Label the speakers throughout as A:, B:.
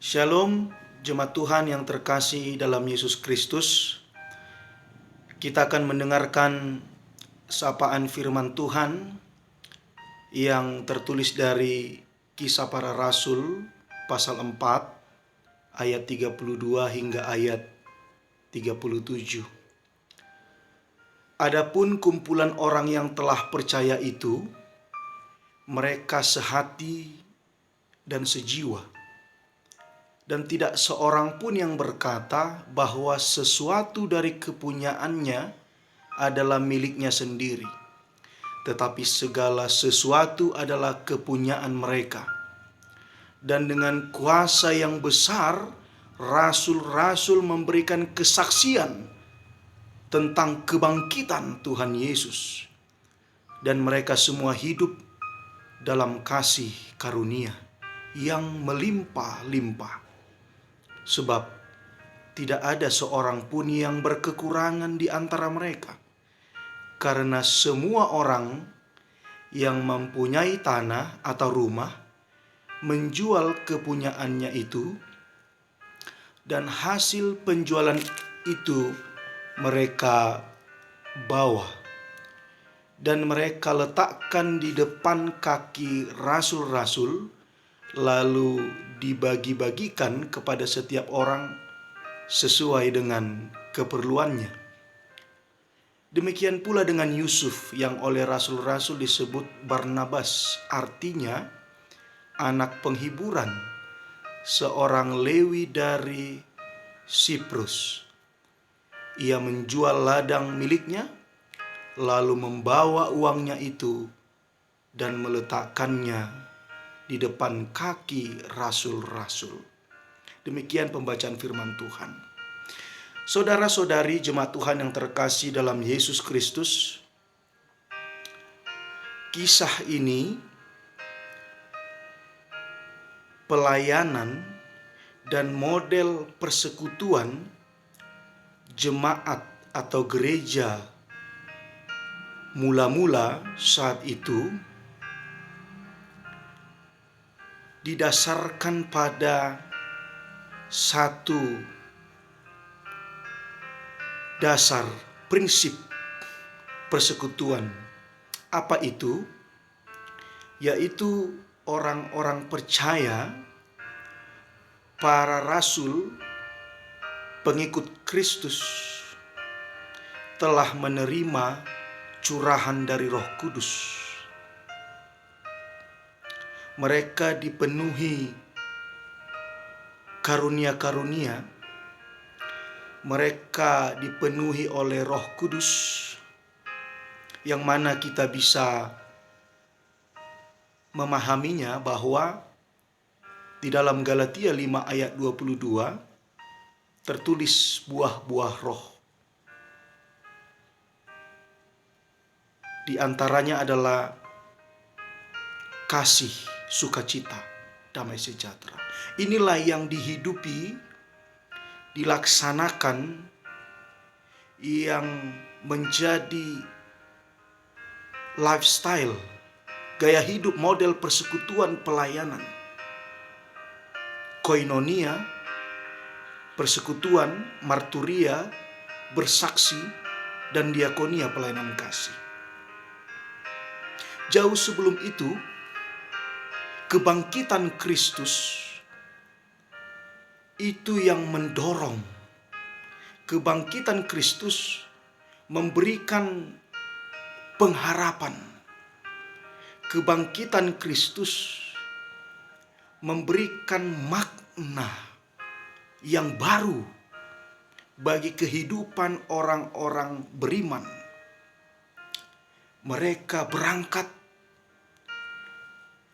A: Shalom, jemaat Tuhan yang terkasih dalam Yesus Kristus. Kita akan mendengarkan sapaan firman Tuhan yang tertulis dari Kisah Para Rasul pasal 4 ayat 32 hingga ayat 37. Adapun kumpulan orang yang telah percaya itu, mereka sehati dan sejiwa. Dan tidak seorang pun yang berkata bahwa sesuatu dari kepunyaannya adalah miliknya sendiri, tetapi segala sesuatu adalah kepunyaan mereka. Dan dengan kuasa yang besar, rasul-rasul memberikan kesaksian tentang kebangkitan Tuhan Yesus. Dan mereka semua hidup dalam kasih karunia yang melimpah-limpah. Sebab tidak ada seorang pun yang berkekurangan di antara mereka, karena semua orang yang mempunyai tanah atau rumah menjual kepunyaannya itu, dan hasil penjualan itu mereka bawa dan mereka letakkan di depan kaki rasul-rasul, lalu dibagi-bagikan kepada setiap orang sesuai dengan keperluannya. Demikian pula dengan Yusuf yang oleh rasul-rasul disebut Barnabas, artinya anak penghiburan, seorang Lewi dari Siprus. Ia menjual ladang miliknya, lalu membawa uangnya itu dan meletakkannya di depan kaki rasul-rasul. Demikian pembacaan firman Tuhan. Saudara-saudari jemaat Tuhan yang terkasih dalam Yesus Kristus, kisah ini pelayanan dan model persekutuan jemaat atau gereja mula-mula saat itu didasarkan pada satu dasar prinsip persekutuan. Apa itu? Yaitu orang-orang percaya, para rasul, pengikut Kristus telah menerima curahan dari Roh Kudus. Mereka dipenuhi karunia-karunia, mereka dipenuhi oleh Roh Kudus, yang mana kita bisa memahaminya bahwa di dalam Galatia 5 ayat 22 tertulis buah-buah roh. Di antaranya adalah kasih, sukacita, damai sejahtera. Inilah yang dihidupi, dilaksanakan, yang menjadi lifestyle, gaya hidup model persekutuan pelayanan. Koinonia, persekutuan, marturia, bersaksi, dan diakonia pelayanan kasih. Jauh sebelum itu, kebangkitan Kristus itu yang mendorong. Kebangkitan Kristus memberikan pengharapan. Kebangkitan Kristus memberikan makna yang baru bagi kehidupan orang-orang beriman. Mereka berangkat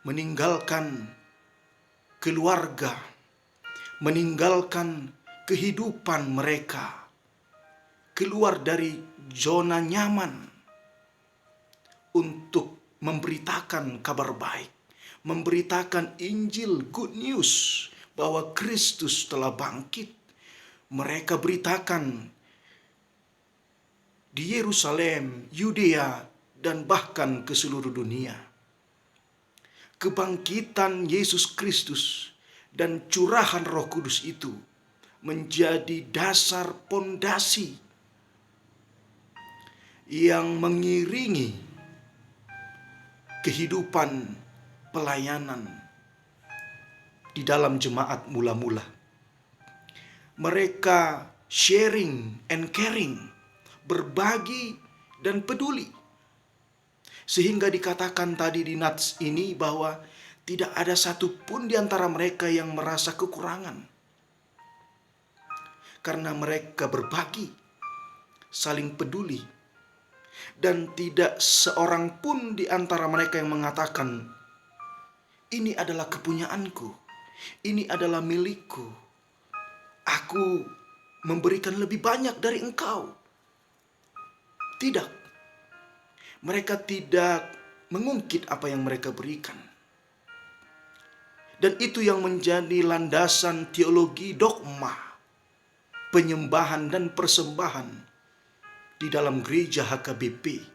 A: meninggalkan keluarga, meninggalkan kehidupan mereka, keluar dari zona nyaman untuk memberitakan kabar baik, memberitakan Injil, good news, bahwa Kristus telah bangkit. Mereka beritakan di Yerusalem, Yudea, dan bahkan ke seluruh dunia. Kebangkitan Yesus Kristus dan curahan Roh Kudus itu menjadi dasar pondasi yang mengiringi kehidupan pelayanan di dalam jemaat mula-mula. Mereka sharing and caring, berbagi dan peduli. Sehingga dikatakan tadi di nats ini bahwa tidak ada satupun di antara mereka yang merasa kekurangan. Karena mereka berbagi, saling peduli. Dan tidak seorang pun di antara mereka yang mengatakan, ini adalah kepunyaanku, ini adalah milikku. Aku memberikan lebih banyak dari engkau. Tidak. Mereka tidak mengungkit apa yang mereka berikan. Dan itu yang menjadi landasan teologi dogma, penyembahan dan persembahan di dalam gereja HKBP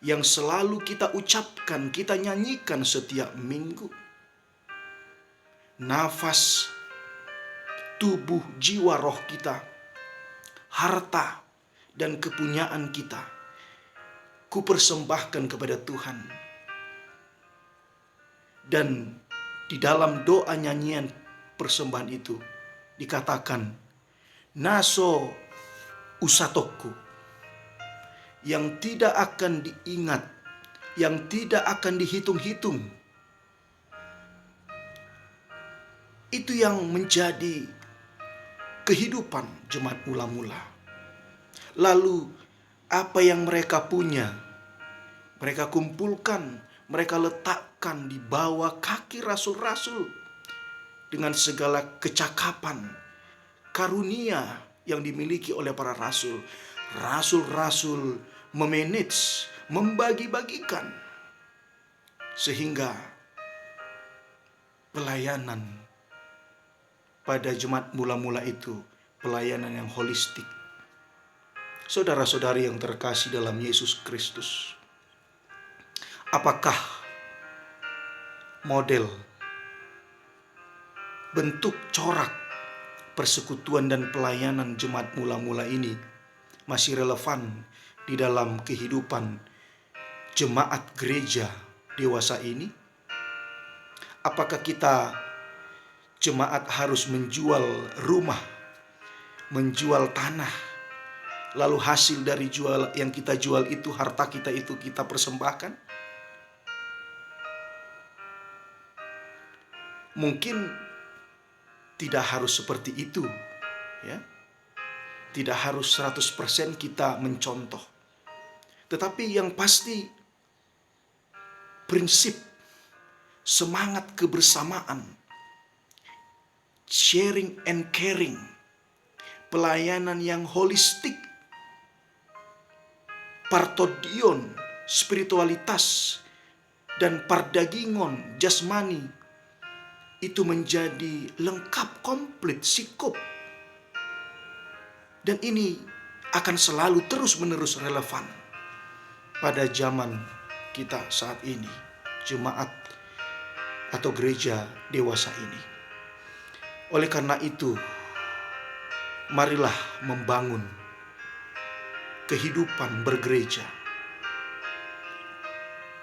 A: yang selalu kita ucapkan, kita nyanyikan setiap minggu. Nafas, tubuh, jiwa, roh kita, harta, dan kepunyaan kita, kupersembahkan kepada Tuhan. Dan di dalam doa nyanyian persembahan itu dikatakan, naso usatoku, yang tidak akan diingat, yang tidak akan dihitung-hitung. Itu yang menjadi kehidupan jemaat mula-mula. Lalu apa yang mereka punya, mereka kumpulkan, mereka letakkan di bawah kaki rasul-rasul dengan segala kecakapan, karunia yang dimiliki oleh para rasul. Rasul-rasul memanage, membagi-bagikan, sehingga pelayanan pada jemaat mula-mula itu pelayanan yang holistik. Saudara-saudari yang terkasih dalam Yesus Kristus, apakah model, bentuk, corak persekutuan dan pelayanan jemaat mula-mula ini masih relevan di dalam kehidupan jemaat gereja dewasa ini? Apakah kita jemaat harus menjual rumah, menjual tanah, lalu hasil dari jual yang kita jual itu, harta kita itu kita persembahkan? Mungkin tidak harus seperti itu, ya. Tidak harus 100% kita mencontoh. Tetapi yang pasti prinsip, semangat kebersamaan, sharing and caring, pelayanan yang holistik, partodion, spiritualitas, dan pardagingon, jasmani, itu menjadi lengkap, komplit, sikup. Dan ini akan selalu terus-menerus relevan pada zaman kita saat ini, jemaat atau gereja dewasa ini. Oleh karena itu, marilah membangun kehidupan bergereja.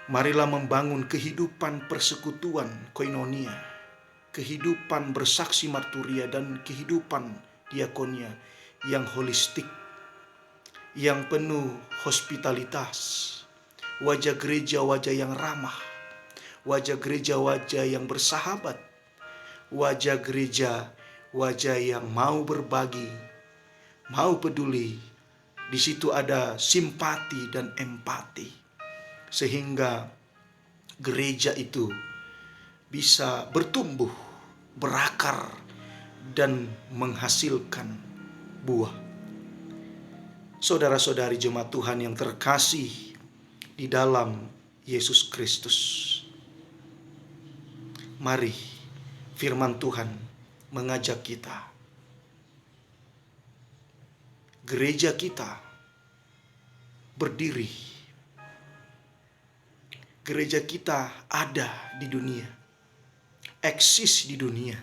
A: Marilah membangun kehidupan persekutuan koinonia, kehidupan bersaksi marturia, dan kehidupan diakonia yang holistik, yang penuh hospitalitas. Wajah gereja, wajah yang ramah. Wajah gereja, wajah yang bersahabat. Wajah gereja, wajah yang mau berbagi, mau peduli. Di situ ada simpati dan empati, sehingga gereja itu bisa bertumbuh, berakar, dan menghasilkan buah. Saudara-saudari jemaat Tuhan yang terkasih di dalam Yesus Kristus, mari firman Tuhan mengajak kita, gereja kita berdiri, gereja kita ada di dunia, eksis di dunia,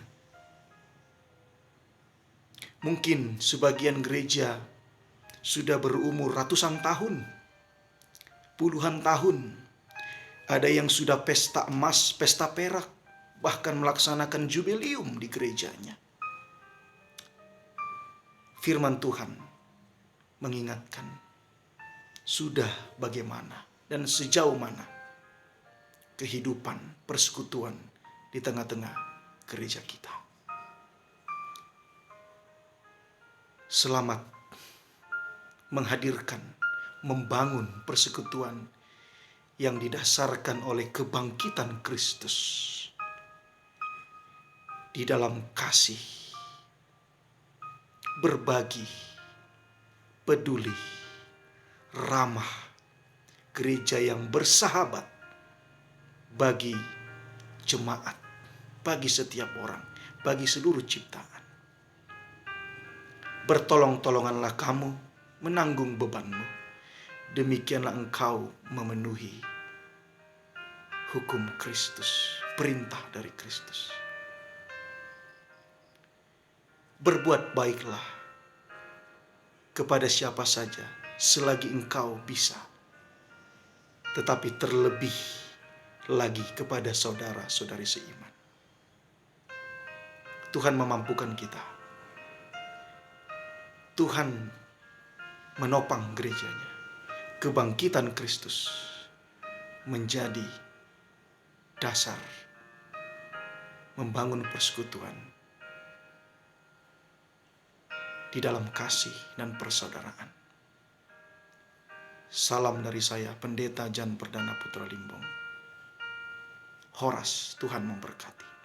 A: Mungkin sebagian gereja sudah berumur ratusan tahun, puluhan tahun. Ada yang sudah pesta emas, pesta perak, bahkan melaksanakan jubileum di gerejanya. Firman Tuhan mengingatkan, sudah bagaimana dan sejauh mana kehidupan persekutuan di tengah-tengah gereja kita. Selamat menghadirkan, membangun persekutuan yang didasarkan oleh kebangkitan Kristus di dalam kasih, berbagi, peduli, ramah, gereja yang bersahabat bagi jemaat, bagi setiap orang, bagi seluruh ciptaan. Bertolong-tolonganlah kamu menanggung bebanmu, demikianlah engkau memenuhi hukum Kristus, perintah dari Kristus. Berbuat baiklah kepada siapa saja selagi engkau bisa, tetapi terlebih lagi kepada saudara-saudari seiman. Tuhan memampukan kita. Tuhan menopang gerejanya. Kebangkitan Kristus menjadi dasar membangun persekutuan di dalam kasih dan persaudaraan. Salam dari saya, Pendeta Jan Perdana Putra Limbong. Horas, Tuhan memberkati.